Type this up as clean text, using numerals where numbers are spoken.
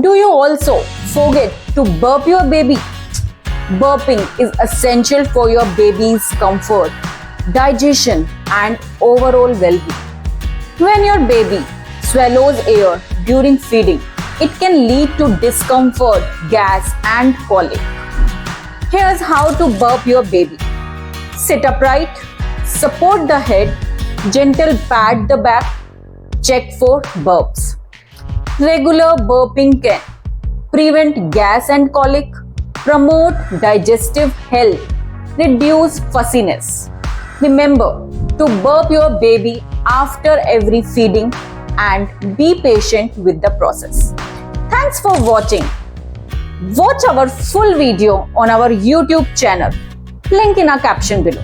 Do you also forget to burp your baby? Burping is essential for your baby's comfort, digestion, and overall well-being. When your baby swallows air during feeding, it can lead to discomfort, gas, and colic. Here's how to burp your baby. Sit upright, support the head, gentle pat the back, check for burps. Regular burping can prevent gas and colic, promote digestive health, reduce fussiness. Remember to burp your baby after every feeding and be patient with the process. Thanks for watching. Watch our full video on our YouTube channel. Link in our caption below.